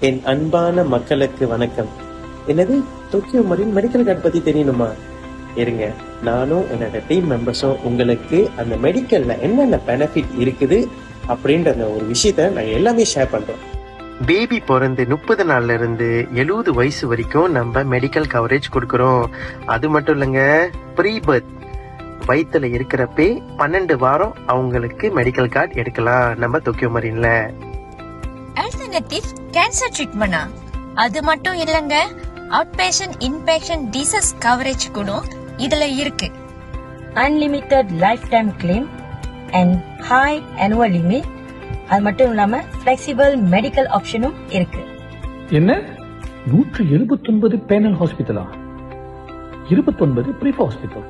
என் அன்பான மக்களுக்கு வணக்கம். என்னது, டோக்கியோ மரின் மெடிக்கல் கார்டு பத்தி தெரியணுமா? இருங்க, நானும் என்னோட டீம் மெம்பர்ஸும் உங்களுக்கு அந்த மெடிக்கல்ல என்னென்ன பெனிஃபிட் இருக்குது அப்படின்ற அந்த ஒரு விஷயத்த நான் எல்லாமே ஷேர் பண்றோம். பேபி பிறந்து 30 நாள்ல இருந்து 70 வயசு வரைக்கும் நம்ம மெடிக்கல் கவரேஜ் கொடுக்கறோம். அது மட்டும் இல்லைங்க, ப்ரீ பர்த் வயிற்றுல இருக்கிறப்பே 12 வாரம் அவங்களுக்கு மெடிக்கல் கார்டு எடுக்கலாம் நம்ம டோக்கியோ மரீன்ல. ஆல்டர்னேட்டிவ் கேன்சர் ட்ரீட்மெண்டா? அது மட்டும் இல்லங்க, outpatient inpatient disease coverage கூட இதுல இருக்கு. Unlimited lifetime claim and high annual limit. அது மட்டும் இல்லாம ஃபிளெக்சிபிள் மெடிக்கல் ஆப்ஷனும் இருக்கு. என்ன 179 பேனல் ஹாஸ்பிட்டலா? 29 brief hospital.